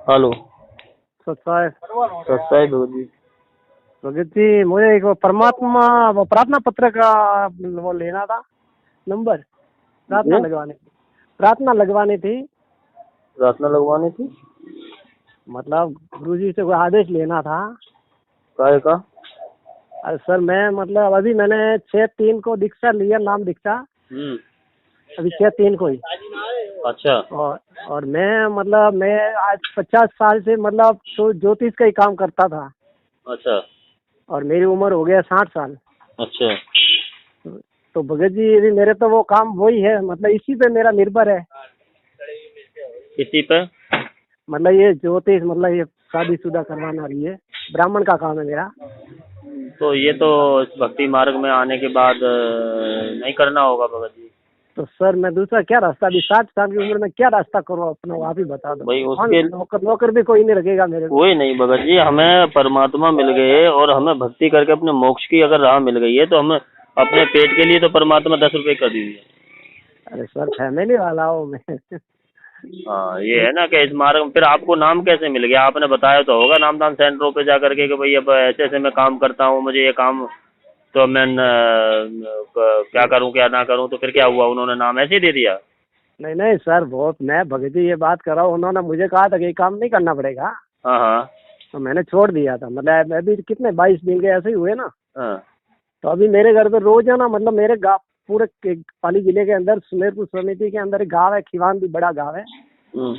Hello. सत्साय सत्साई Bhagat ji. Bhagat ji, मुझे एक वो परमात्मा वो प्रार्थना पत्र का वो लेना था, नंबर। प्रार्थना ये लगवानी थी। प्रार्थना लगवानी थी। प्रार्थना लगवानी थी। मतलब गुरुजी से कोई आदेश लेना था। काहे का? अरे सर, मैं मतलब अभी मैंने 6/3 को दीक्षा लिया, नाम दीक्षा। अभी 6/3 को ही। अच्छा। और मैं आज 50 साल से मतलब तो ज्योतिष का ही काम करता था। अच्छा। और मेरी उम्र हो गया 60 साल। अच्छा। तो भगत जी, अभी मेरे तो वो काम वही है, मतलब इसी पे मेरा निर्भर है। किसी पे? मतलब ये ज्योतिष, मतलब ये शादीशुदा करवाना, ये ब्राह्मण का काम है मेरा। तो ये तो इस भक्ति मार्ग में आने के बाद नहीं करना होगा भगत जी। तो सर, मैं दूसरा क्या रास्ता, अभी 60 साल की उम्र में क्या रास्ता करूँ अपना, वो आप ही बता दो। भाई कौन उसके नौकर भी कोई नहीं रखेगा मेरे को। कोई नहीं भगत जी, हमें परमात्मा मिल गए और हमें भक्ति करके अपने मोक्ष की अगर राह मिल गई है तो हमें अपने पेट के लिए तो परमात्मा 10 रुपए कर दीजिए। अरे सर, फैमिली वाला हूँ मैं। हाँ, ये है ना कि इस मार्ग में फिर आपको नाम कैसे मिल गया? आपने बताया तो होगा नामदान सेंटरों पे जा करके कि भाई अब ऐसे ऐसे मैं काम करता हूँ, मुझे ये काम, तो मैं क्या करूँ क्या ना करूँ, तो फिर क्या हुआ? उन्होंने नाम ऐसे ही दे दिया? नहीं नहीं सर, बहुत मैं भगत जी ये बात कर रहा हूँ, उन्होंने मुझे कहा था कि ये काम नहीं करना पड़ेगा। हाँ हाँ तो मैंने छोड़ दिया था। मतलब अभी कितने 22 दिन के ऐसे ही हुए ना। हाँ। तो अभी मेरे घर पे रोज है ना, मतलब मेरे गाँव पूरे पाली जिले के अंदर सुमेरपुर समिति के अंदर एक गाँव है, खिवान भी बड़ा गाँव है। हम्म।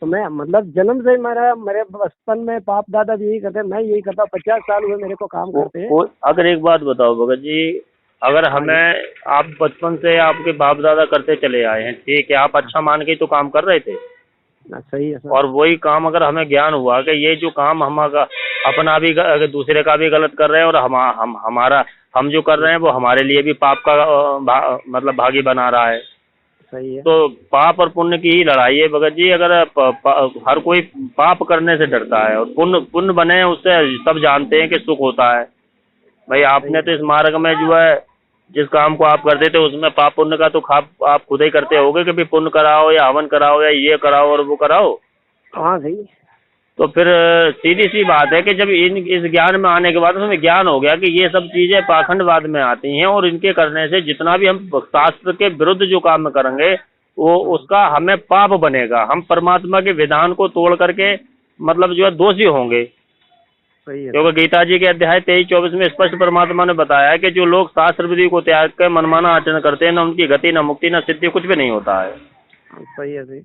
तो मैं मतलब जन्म से मेरे बचपन में बाप दादा भी यही करते, मैं यही करता, 50 साल हुए मेरे को काम करते। अगर एक बात बताओ भगत जी, अगर हाँ जी। हमें, आप बचपन से आपके बाप दादा करते चले आए हैं, ठीक है, आप अच्छा मान के तो काम कर रहे थे, सही है सर। और वही काम अगर हमें ज्ञान हुआ कि ये जो काम हम अपना भी दूसरे का भी गलत कर रहे हैं और हमारा हम जो कर रहे हैं वो हमारे लिए भी पाप का मतलब भागी बना रहा है, सही है। तो पाप और पुण्य की ही लड़ाई है भगत जी। अगर हर कोई पाप करने से डरता है और पुण्य पुण्य बने उससे सब जानते हैं कि सुख होता है। भाई सही आपने है। तो इस मार्ग में जो है जिस काम को आप करते थे उसमें पाप पुण्य का तो आप खुद ही करते होगे कि भी पुण्य कराओ या हवन कराओ या ये कराओ और वो कराओ। हाँ सही। तो फिर सीधी सी बात है कि जब इस ज्ञान में आने के बाद हमें ज्ञान हो गया कि ये सब चीजें पाखंडवाद में आती हैं और इनके करने से जितना भी हम शास्त्र के विरुद्ध जो काम करेंगे वो उसका हमें पाप बनेगा, हम परमात्मा के विधान को तोड़ करके मतलब जो है दोषी होंगे। सही है क्योंकि सर। गीता जी के अध्याय 23-24 में स्पष्ट परमात्मा ने बताया है कि जो लोग शास्त्र विधि को त्याग कर मनमाना आचरण करते हैं, न उनकी गति, न मुक्ति, न सिद्धि, कुछ भी नहीं होता है। सही है। सही।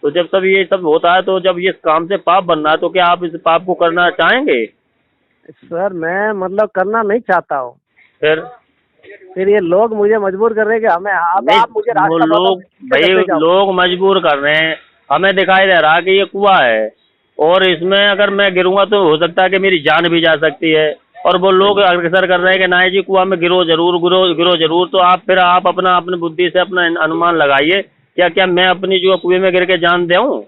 तो जब सब ये सब होता है तो जब ये काम से पाप बन रहा है तो क्या आप इस पाप को करना चाहेंगे? सर, मैं मतलब करना नहीं चाहता हूँ। फिर फिर ये लोग मुझे मजबूर कर रहे हैं कि हमें, अब नहीं, आप मुझे वो रास्ता बताओ, लोग, मैं भाई कैसे जाऊँ। लोग मजबूर कर रहे हैं। हमें दिखाई दे रहा है कि ये कुआं है और इसमें अगर मैं गिरूंगा तो हो सकता है कि मेरी जान भी जा सकती है, और वो लोग सही। अग्रसर कर रहे हैं कि ना जी कुआं में गिरो जरूर, गिरो जरूर। तो आप फिर आप अपनी बुद्धि से अपना अनुमान लगाइए, क्या क्या मैं अपनी जो कुएं में गिर के जान दूं?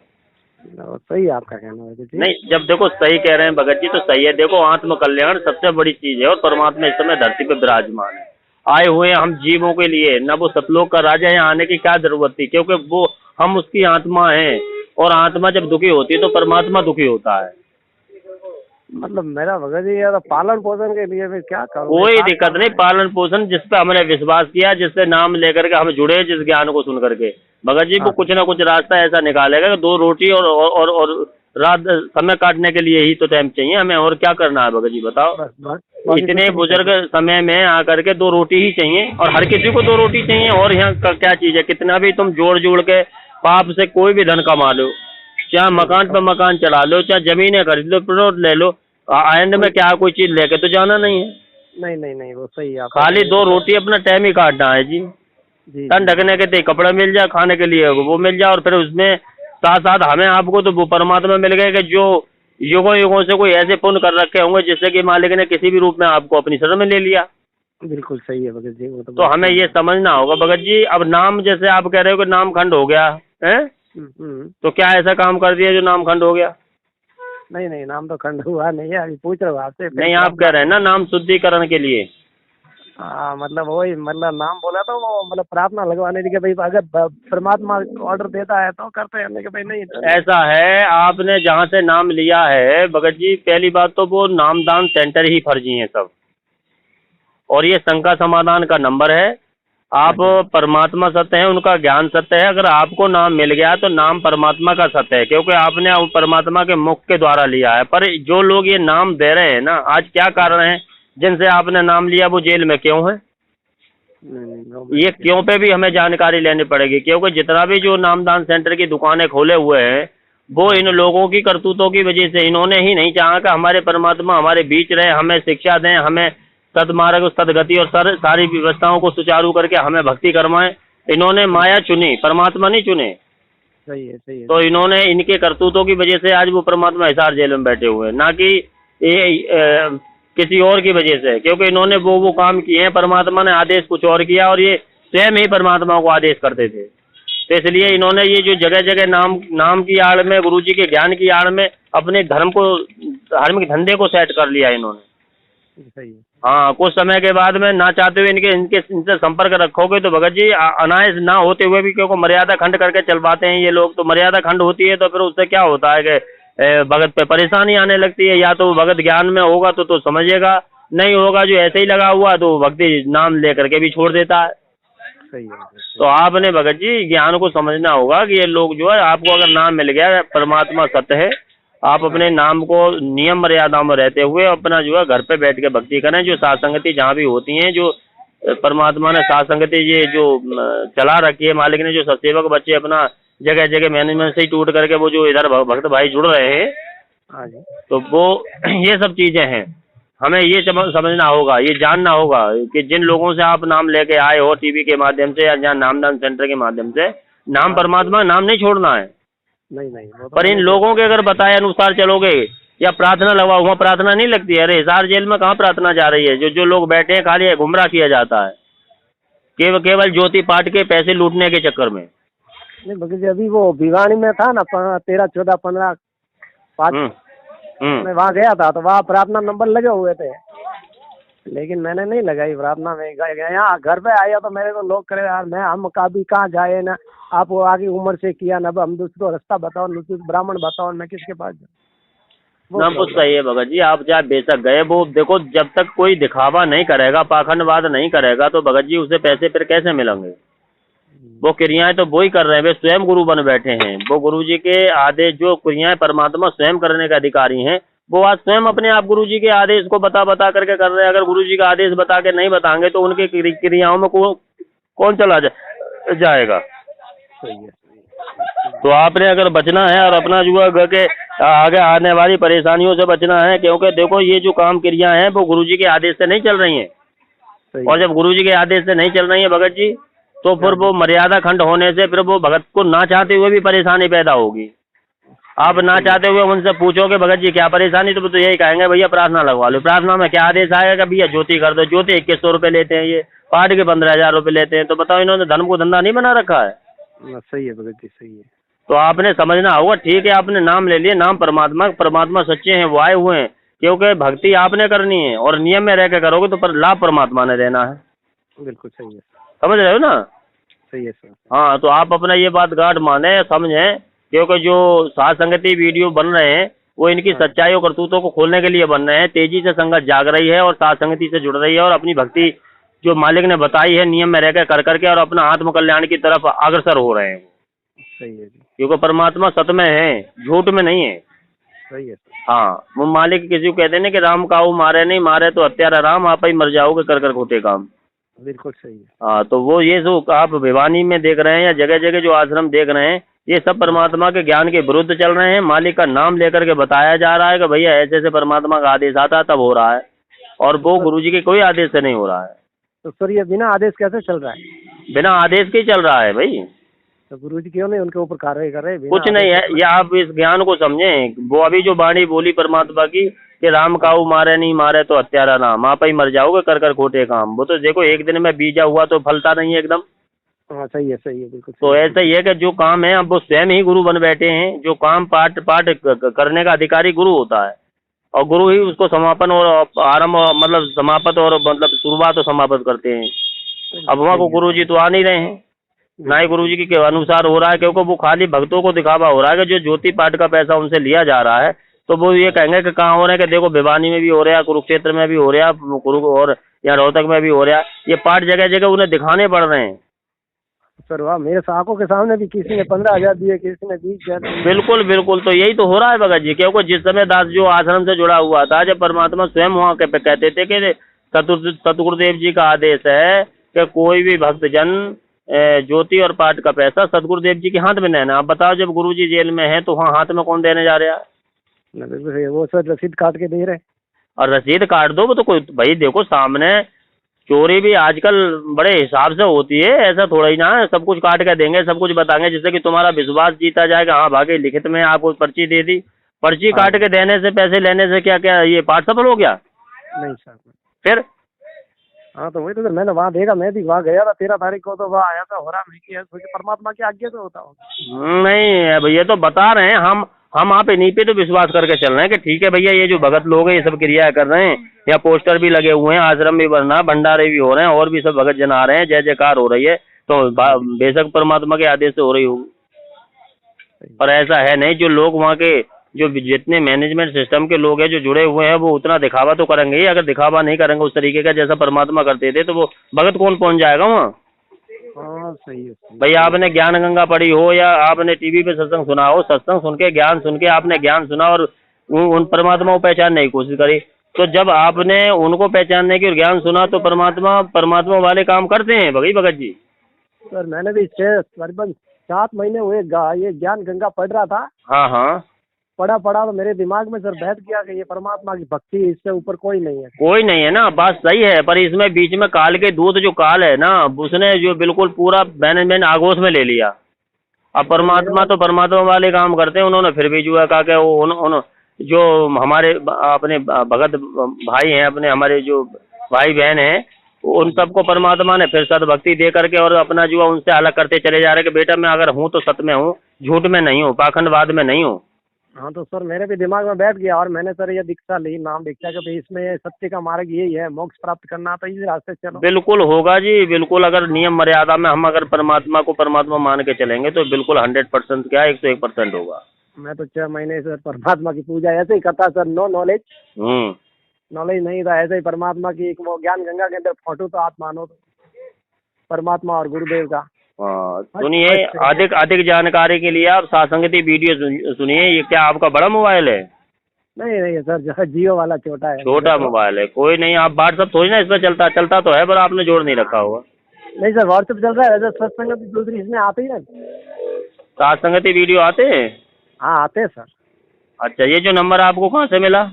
सही है आपका कहना है जी। नहीं, जब देखो सही कह रहे हैं भगत जी तो सही है। देखो आत्म कल्याण सबसे बड़ी चीज है और परमात्मा इस समय धरती पे विराजमान है। आए हुए हैं हम जीवों के लिए, न वो सतलोक का राजा यहाँ आने की क्या जरूरत थी, क्योंकि वो हम उसकी आत्मा हैं और आत्मा जब दुखी होती है तो परमात्मा दुखी होता है। मतलब मेरा भगत जी, यार पालन पोषण के लिए मैं क्या करूँ, मैं कोई 60 दिक्कत साल नहीं, में। पालन पोषण जिस पे हमने विश्वास किया, जिससे नाम लेकर के हम जुड़े, जिस ज्ञान को सुन करके, भगत जी वो हाँ कुछ ना कुछ रास्ता ऐसा निकालेगा कि 2 रोटी और रात समय काटने के लिए ही तो टाइम चाहिए हमें, और क्या करना है भगत जी बताओ? बस बस, बाकी कुछ इतने नहीं बुजुर्ग चाहिए। समय में आकर के 2 रोटी ही चाहिए, और हर किसी को 2 रोटी चाहिए, और यहाँ का क्या चीज है? कितना भी तुम जोड़ जोड़ के पाप से कोई भी धन कमा लो, चाहे सही है मकान पे मकान चला लो, चाहे जमीनें खरीद लो, प्लॉट ले लो, एंड में कोई। क्या कोई चीज लेके तो जाना नहीं है। नहीं नहीं नहीं, वो सही है आपका खाली कहना, दो तो मैं। रोटी अपना टाइम ही काटना है जी। जी तन जी जी। ढकने के लिए कपड़ा मिल जाए, खाने के लिए वो मिल जाए, और फिर उसमें साथ साथ हमें आपको तो वो परमात्मा मिल गए कि जो युगों युगों से कोई ऐसे पुण्य कर रखे होंगे जिससे कि मालिक ने किसी भी रूप में आपको अपनी शरण में ले लिया। बिल्कुल सही है भगत जी, वो तो तो बात हमें सही ये है। समझना होगा भगत जी। अब नाम, जैसे आप कह रहे हो कि नाम खंड हो गया है, हम्म। तो क्या ऐसा काम कर दिया जो नाम खंड हो गया? नहीं नहीं, नाम तो खंड हुआ नहीं है, अभी पूछ रहा हूँ आपसे, फिर नहीं, आप कह प्रार्थना। रहे हैं ना नाम शुद्धिकरण के लिए। हाँ मतलब वही मतलब नाम बोला तो वो मतलब प्रार्थना लगवाने की कि भाई अगर परमात्मा ऑर्डर देता है तो करते हैं, नहीं कि भाई नहीं तो नहीं। ऐसा है, आपने जहाँ से नाम लिया है भगत जी, पहली बात तो वो नामदान सेंटर ही फर्जी हैं सब, और ये शंका समाधान का नंबर है। आप परमात्मा सत्य है, उनका ज्ञान सत्य है। अगर आपको नाम मिल गया तो नाम परमात्मा का सत्य है, क्योंकि आपने परमात्मा के मुख के द्वारा लिया है। पर जो लोग ये नाम दे रहे हैं ना, आज क्या कारण है जिनसे आपने नाम लिया वो जेल में क्यों है? ये क्यों पे भी हमें जानकारी लेनी पड़ेगी, क्योंकि जितना भी जो नामदान सेंटर की दुकानें खोले हुए हैं वो इन लोगों की करतूतों की वजह से, इन्होंने ही नहीं चाहा कि हमारे परमात्मा हमारे बीच रहे, हमें शिक्षा दें, हमें सदमार्ग सदगति और सारी व्यवस्थाओं को सुचारू करके हमें भक्ति करवाएं। इन्होंने माया चुनी, परमात्मा नहीं चुने। सही है सही है। तो इन्होंने इनके करतूतों की वजह से आज वो परमात्मा हिसार जेल में बैठे हुए हैं, ना कि ये किसी और की वजह से, क्योंकि इन्होंने वो काम किए हैं। परमात्मा ने आदेश कुछ और किया और ये स्वयं ही परमात्मा को आदेश करते थे। तो इसलिए इन्होंने ये जो जगह जगह नाम की आड़ में, गुरु जी के ज्ञान की आड़ में अपने धर्म को, धार्मिक धंधे को सेट कर लिया इन्होंने। सही है। हाँ, कुछ समय के बाद में ना चाहते हुए इनसे संपर्क रखोगे तो भगत जी अनायस ना होते हुए भी, क्योंकि मर्यादा खंड करके चलवाते हैं ये लोग। तो मर्यादा खंड होती है तो फिर उससे क्या होता है कि भगत पे परेशानी आने लगती है। या तो भगत ज्ञान में होगा तो समझेगा, नहीं होगा जो ऐसे ही लगा हुआ तो भक्ति नाम लेकर के भी छोड़ देता है। सही है। तो आपने भगत जी ज्ञान को समझना होगा कि ये लोग जो है, आपको अगर नाम मिल गया, परमात्मा सत्य है, आप अपने नाम को नियम मर्यादा में रहते हुए अपना जो है घर पे बैठ के भक्ति करें। जो सात संगति जहाँ भी होती हैं, जो परमात्मा ने सात संगति ये जो चला रखी है, मालिक ने जो सत्सेवक बच्चे अपना जगह जगह मैनेजमेंट से ही टूट करके वो जो इधर भक्त भाई जुड़ रहे हैं, तो वो ये सब चीजें हैं। हमें ये समझना होगा, ये जानना होगा कि जिन लोगों से आप नाम लेके आए हो टीवी के माध्यम से या जहाँ नामदान सेंटर के माध्यम से, नाम परमात्मा नाम नहीं छोड़ना है। नहीं पर इन लोगों के अगर बताए अनुसार चलोगे, या प्रार्थना लगा हुआ, प्रार्थना नहीं लगती है। अरे हिसार जेल में कहाँ प्रार्थना जा रही है? जो लोग बैठे हैं खाली गुमराह किया जाता है केवल ज्योति पाठ के पैसे लूटने के चक्कर में। नहीं बल्कि अभी वो भिवानी में था ना 13, 14, 15, 5 मैं वहाँ गया था तो वहाँ प्रार्थना नंबर लगे हुए थे, लेकिन मैंने नहीं लगाई प्रार्थना में। यहाँ घर पे आया तो मेरे को लोग करे यार हम कभी कहाँ जाए ना, आप वो आगे उम्र से किया ना, हम दूसरे रास्ता बताओ, ब्राह्मण बताओ, मैं किसके पास जाऊँ? नाम कुछ सही है भगत जी, आप चाहे बेशक गए, वो देखो जब तक कोई दिखावा नहीं करेगा, पाखंडवाद नहीं करेगा तो भगत जी उसे पैसे फिर कैसे मिलेंगे? वो क्रियाएं तो वो ही कर रहे हैं, वे स्वयं गुरु बन बैठे हैं। वो गुरु जी के आदेश जो क्रियाएं परमात्मा स्वयं करने के अधिकारी हैं, वो आज स्वयं अपने आप गुरु जी के आदेश को बता करके कर रहे हैं। अगर गुरु जी का आदेश बता के नहीं बताएंगे तो उनके क्रियाओं में कौन चला जाएगा? तो आपने अगर बचना है और अपना जो है के आगे आने वाली परेशानियों से बचना है, क्योंकि देखो ये जो काम क्रिया हैं वो गुरु जी के आदेश से नहीं चल रही हैं। और जब गुरु जी के आदेश से नहीं चल रही है भगत जी, तो फिर वो मर्यादा खंड होने से फिर वो भगत को ना चाहते हुए भी परेशानी पैदा होगी। आप ना चाहते हुए उनसे पूछोगे भगत जी क्या परेशानी, तो यही कहेंगे भैया प्रार्थना लगवा लो। प्रार्थना में क्या आदेश आएगा? भैया ज्योति कर दो। ज्योति 2100 रुपये लेते हैं, ये पाठ के 15,000 रुपये लेते हैं। तो बताओ इन्होंने धर्म को धंधा नहीं बना रखा है? सही है भगत जी, सही है। तो आपने समझना होगा, ठीक है आपने नाम ले लिए, नाम परमात्मा सच्चे हैं, वो आए हुए हैं, क्योंकि भक्ति आपने करनी है और नियम में रह के करोगे तो पर लाभ परमात्मा ने देना है। बिल्कुल सही है, समझ रहे हो ना? सही है सर। हाँ, तो आप अपना ये बात गाढ़ माने, समझें, क्योंकि जो सात संगति वीडियो बन रहे हैं वो इनकी सच्चाई और करतूतों को खोलने के लिए बन रहे हैं। तेजी से संगत जाग रही है और सात संगति से जुड़ रही है और अपनी भक्ति जो मालिक ने बताई है नियम में रहकर कर करके और अपना आत्म कल्याण की तरफ अग्रसर हो रहे हैं। सही है जी, क्योंकि परमात्मा सत्य में है, झूठ में नहीं है। सही है। हाँ, वो मालिक किसी को कहते हैं कि राम काऊ मारे नहीं, मारे तो हत्यारा राम, आप ही मर जाओगे कर खोटे काम। बिल्कुल सही है। हाँ, तो वो ये जो आप भिवानी में देख रहे हैं या जगह जगह जो आश्रम देख रहे हैं, ये सब परमात्मा के ज्ञान के विरुद्ध चल रहे हैं। मालिक का नाम लेकर के बताया जा रहा है कि भैया ऐसे ऐसे परमात्मा का आदेश आता है तब हो रहा है, और वो गुरु जी के कोई आदेश से नहीं हो रहा है। तो सर ये बिना आदेश कैसे चल रहा है? बिना आदेश के चल रहा है भाई। तो गुरु जी क्यों नहीं उनके ऊपर कार्रवाई कर रहे? कुछ नहीं है, या आप इस ज्ञान को समझें। वो अभी जो वाणी बोली परमात्मा की कि राम काऊ मारे नहीं, मारे तो हत्यारा नाम, आप ही मर जाओगे कर खोटे काम। वो तो देखो एक दिन में बीजा हुआ तो फलता नहीं है एकदम। हाँ सही है, सही है, बिल्कुल। तो ऐसा ही है कि जो काम है अब वो स्वयं ही गुरु बन बैठे हैं। जो काम पाठ करने का अधिकारी गुरु होता है, और गुरु ही उसको समापन और आरंभ, मतलब समापत और मतलब शुरुआत और समापत करते हैं। अब वहाँ को गुरु जी तो आ नहीं रहे हैं, ना ही गुरु जी के अनुसार हो रहा है, क्योंकि वो खाली भक्तों को दिखावा हो रहा है कि जो ज्योति पाठ का पैसा उनसे लिया जा रहा है, तो वो ये कहेंगे कि कहाँ हो रहे हैं, कि देखो भिवानी में भी हो रहा है, कुरुक्षेत्र में भी हो रहा है, और यहाँ रोहतक में भी हो रहा है। ये पाठ जगह जगह उन्हें दिखाने पड़ रहे हैं। सर वाह, मेरे आंखों के सामने भी किसी ने 15,000 दिए, किसी ने 20,000। बिल्कुल बिल्कुल, तो यही तो हो रहा है भगत जी, क्योंकि जिस समय दास जो आश्रम से जुड़ा हुआ था, जब परमात्मा स्वयं वहाँ के पे कहते थे कि सतगुरुदेव जी का आदेश है कि कोई भी भक्तजन ज्योति और पाठ का पैसा सतगुरुदेव जी के हाथ में देना। आप बताओ, जब गुरु जी जेल में है तो वहाँ हाथ में कौन देने जा रहा है? वो सर रसीद काट के दे रहे। और रसीद काट दो, वो तो कोई, भाई देखो सामने चोरी भी आजकल बड़े हिसाब से होती है, ऐसा थोड़ा ही ना है सब कुछ काट के देंगे, सब कुछ बताएंगे जिससे कि तुम्हारा विश्वास जीता जाएगा। हाँ भागे लिखित में आपको पर्ची दे दी, पर्ची काट के देने से, पैसे लेने से क्या क्या ये पाठ सफल हो गया? नहीं सर। फिर हाँ तो वही तो सर, मैंने वहाँ देखा, मैं भी वहाँ गया था 13 तारीख को, तो वहाँ आया था, हो रहा मैं कि परमात्मा की आज्ञा से होता होगा। नहीं अब ये तो बता रहे हैं, हम आप इन्हीं पे तो विश्वास करके चल रहे हैं कि ठीक है भैया, ये जो भगत लोग हैं ये सब क्रिया कर रहे हैं, या पोस्टर भी लगे हुए हैं, आश्रम भी बन रहा, भंडारे भी हो रहे हैं, और भी सब भगत जन आ रहे हैं, जय जयकार हो रही है, तो बेशक परमात्मा के आदेश से हो रही होगी। पर ऐसा है नहीं, जो लोग वहाँ के जो जितने मैनेजमेंट सिस्टम के लोग हैं जो जुड़े हुए हैं, वो उतना दिखावा तो करेंगे ही। अगर दिखावा नहीं करेंगे उस तरीके का जैसा परमात्मा करते थे, तो वो भगत कौन पहुंच जाएगा वहाँ? हाँ सही है। भैया आपने ज्ञान गंगा पढ़ी हो, या आपने टीवी पे सत्संग सुना हो, सत्संग सुन के, ज्ञान सुन के आपने ज्ञान सुना और उन परमात्मा को पहचानने की कोशिश करी, तो जब आपने उनको पहचानने की और ज्ञान सुना, तो परमात्मा वाले काम करते हैं भगत जी। सर मैंने भी करीबन 7 महीने हुए ये ज्ञान गंगा पढ़ रहा था। हाँ हाँ, पढ़ा तो मेरे दिमाग में सर बैठ गया कि ये परमात्मा की भक्ति, इससे ऊपर कोई नहीं है। कोई नहीं है ना, बात सही है, पर इसमें बीच में काल के दूत जो काल है ना, उसने जो बिल्कुल पूरा मैनेजमेंट आगोश में ले लिया। अब परमात्मा तो परमात्मा वाले काम करते हैं, उन्होंने फिर भी जो है कहा कि जो हमारे अपने भगत भाई हैं, अपने हमारे जो भाई बहन हैं, उन सबको परमात्मा ने फिर सद्भक्ति दे करके और अपना जो है उनसे अलग करते चले जा रहे कि बेटा मैं अगर हूँ तो सत्य में हूँ, झूठ में नहीं हूँ, पाखंडवाद में नहीं हूँ। हाँ तो सर मेरे भी दिमाग में बैठ गया, और मैंने सर ये दीक्षा ली, नाम दीक्षा, कि इसमें सत्य का मार्ग यही है, मोक्ष प्राप्त करना, तो इसी रास्ते चलो। बिल्कुल होगा जी, बिल्कुल। अगर नियम मर्यादा में हम अगर परमात्मा को परमात्मा मान के चलेंगे तो बिल्कुल 100% क्या 101% होगा। मैं तो 6 महीने से परमात्मा की पूजा ऐसे ही करता सर, नो नॉलेज। नॉलेज नहीं था, ऐसे ही परमात्मा की एक वो ज्ञान गंगा के अंदर फोटो तो आप मानो तो परमात्मा और गुरुदेव का। सुनिए, अधिक जानकारी के लिए आप सत्संगति वीडियो सुनिए। ये क्या आपका बड़ा मोबाइल है? नहीं सर, जियो वाला छोटा है। छोटा मोबाइल है, कोई नहीं। आप व्हाट्सएप थोड़ी ना इस पर चलता तो है, पर आपने जोड़ नहीं रखा होगा। नहीं सर, व्हाट्सएप चल रहा है, सत्संगति दूसरी इसमें आती है। सत्संगति वीडियो आते हैं? हाँ आते हैं सर। अच्छा, ये जो नंबर आपको कहाँ से मिला?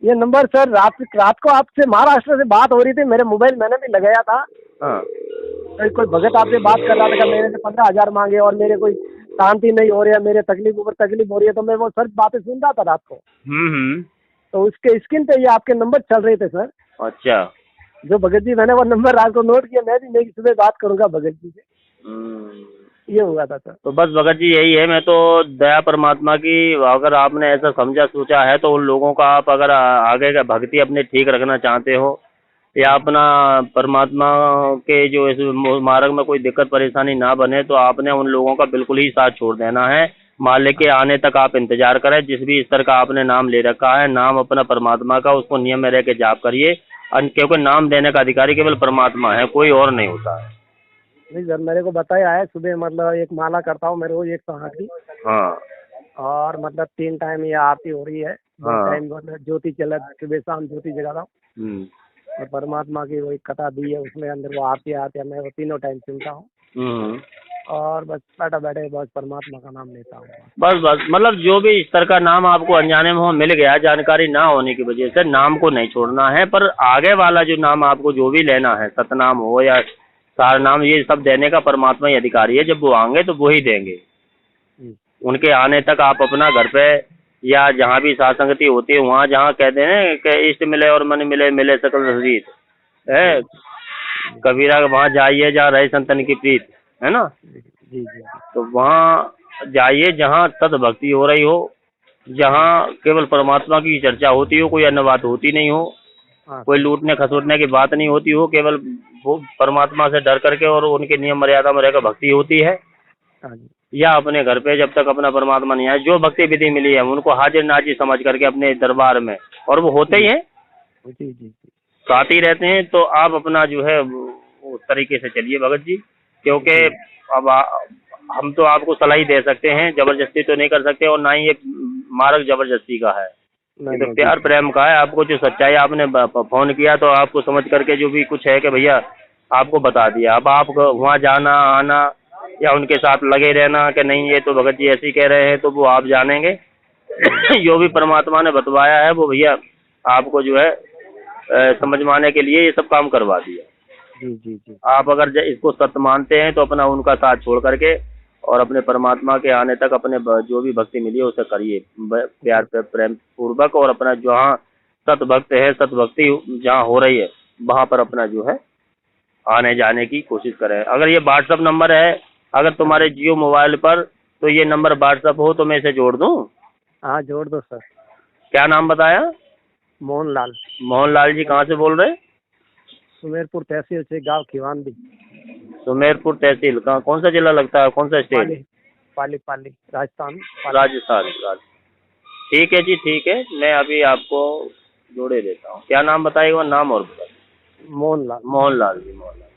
ये नंबर सर रात को आपसे महाराष्ट्र से बात हो रही थी, मेरे मोबाइल मैंने भी लगाया था। हाँ, कोई भगत आपसे बात कर रहा था, मेरे से 15,000 मांगे और मेरे कोई शांति नहीं हो रही है, मेरे तकलीफ ऊपर तकलीफ हो रही है, तो मैं वो सर बातें सुन रहा था रात को। तो उसके स्क्रीन पे ये आपके नंबर चल रहे थे सर। अच्छा, जो भगत जी, मैंने वो नंबर रात को नोट किया, मैं भी मेरी सुबह बात करूंगा भगत जी से, ये हुआ था सर। तो बस भगत जी यही है, मैं तो दया परमात्मा की, अगर आपने ऐसा समझा सोचा है तो उन लोगों का आप अगर आगे का भक्ति अपने ठीक रखना चाहते हो, या अपना परमात्मा के जो इस मार्ग में कोई दिक्कत परेशानी ना बने, तो आपने उन लोगों का बिल्कुल ही साथ छोड़ देना है। मालिक के आने तक आप इंतजार करें। जिस भी स्तर का आपने नाम ले रखा है, नाम अपना परमात्मा का, उसको नियम में रह के जाप करिए, क्योंकि नाम देने का अधिकारी केवल परमात्मा है, कोई और नहीं होता है। नहीं सर, मेरे को बताया है, सुबह मतलब एक माला करता हूँ मैं रोज 108 की। हाँ, और मतलब 3 टाइम ये आरती हो रही है। 2 टाइम मतलब ज्योति चला, सुबह शाम ज्योति जगा रहा हूँ, और परमात्मा की वही कथा दी है, उसमें अंदर वो आरती आती है, मैं वो तीनों टाइम सुनता हूँ, और बस बैठे बस परमात्मा का नाम लेता हूँ। बस मतलब जो भी स्तर का नाम आपको अनजाने में हो मिल गया, जानकारी ना होने की वजह से, नाम को नहीं छोड़ना है, पर आगे वाला जो नाम आपको जो भी लेना है, सतनाम हो या सार नाम, ये सब देने का परमात्मा ही अधिकारी है। जब वो आएंगे तो वो ही देंगे। उनके आने तक आप अपना घर पे या जहाँ भी सत्संगति होती है, वहाँ जहाँ कहते हैं कि इष्ट मिले और मन मिले, मिले सकल रसरीत है, कबीरा वहाँ जाइए जहाँ रहे संतन की प्रीत, है ना। जी। तो वहाँ जाइए जहाँ सद भक्ति हो रही हो, जहाँ केवल परमात्मा की चर्चा होती हो, कोई अन्य बात होती नहीं हो, हाँ कोई लूटने खसोटने की बात नहीं होती हो, केवल वो परमात्मा से डर करके और उनके नियम मर्यादा में रहकर भक्ति होती है। हाँ जी या अपने घर पे जब तक अपना परमात्मा नहीं आए, जो भक्ति विधि मिली है उनको हाजिर नाजिर समझ करके अपने दरबार में, और वो होते ही हैं, जी जी जी साथ ही रहते हैं। तो आप अपना जो है उस तरीके से चलिए भगत जी, क्योंकि अब हम तो आपको सलाह ही दे सकते हैं, जबरदस्ती तो नहीं कर सकते, और ना ही ये मार्ग जबरदस्ती का है, ये नहीं तो नहीं प्यार जी प्रेम का है। आपको जो सच्चाई, आपने फोन किया तो आपको समझ करके जो भी कुछ है कि भैया आपको बता दिया। अब आप वहाँ जाना आना या उनके साथ लगे रहना कि नहीं ये तो भगत जी ऐसे ही कह रहे हैं, तो वो आप जानेंगे। जो भी परमात्मा ने बतवाया है वो भैया आपको जो है समझ में आने के लिए ये सब काम करवा दिया। जी जी जी आप अगर इसको सत्य मानते हैं तो अपना उनका साथ छोड़ करके और अपने परमात्मा के आने तक अपने जो भी भक्ति मिली है उसे करिए प्यार प्रेम पूर्वक, और अपना जहाँ सत भक्त है, सत भक्ति जहाँ हो रही है वहाँ पर अपना जो है आने जाने की कोशिश करें। अगर ये व्हाट्सअप नंबर है, अगर तुम्हारे जियो मोबाइल पर, तो ये नंबर व्हाट्सअप हो तो मैं इसे जोड़ दूँ? हाँ जोड़ दो सर। क्या नाम बताया? मोहनलाल। मोहनलाल जी कहाँ से बोल रहे हैं? सुमेरपुर तहसील से, गांव खिवानदी। सुमेरपुर तहसील का कौन सा जिला लगता है, कौन सा स्टेट? पाली पाली पाली राजस्थान। राजस्थान। ठीक है जी, ठीक है, मैं अभी आपको जोड़े देता हूँ। क्या नाम बताइएगा? नाम और बताइए। मोहनलाल। मोहनलाल जी, मोहनलाल।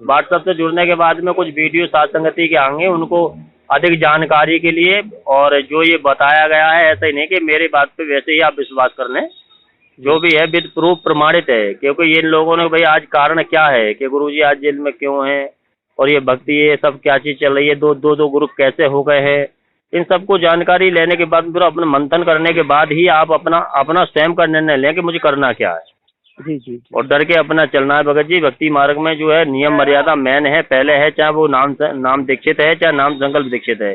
व्हाट्सएप से जुड़ने के बाद में कुछ वीडियो साथ संगति के आएंगे, उनको अधिक जानकारी के लिए, और जो ये बताया गया है ऐसा ही नहीं कि मेरी बात पे वैसे ही आप विश्वास कर लें, जो भी है विद प्रूफ प्रमाणित है। क्योंकि ये लोगों ने भाई आज कारण क्या है कि गुरुजी आज जेल में क्यों हैं, और ये भक्ति ये सब क्या चीज़ चल रही है, दो ग्रुप कैसे हो गए हैं, इन सबको जानकारी लेने के बाद पूरा अपना मंथन करने के बाद ही आप अपना स्वयं का निर्णय लें कि मुझे करना क्या है। जी जी और डर के अपना चलना है भगत जी। भक्ति मार्ग में जो है नियम मर्यादा मैन है, पहले है, चाहे वो नाम दीक्षित है चाहे नाम संकल्प दीक्षित है।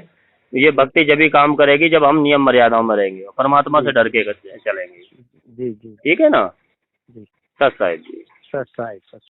ये भक्ति जब ही काम करेगी जब हम नियम मर्यादाओं में रहेंगे, परमात्मा से डर के चलेंगे। जी जी ठीक है ना? जी सच साहिब जी। सर साहिब सर।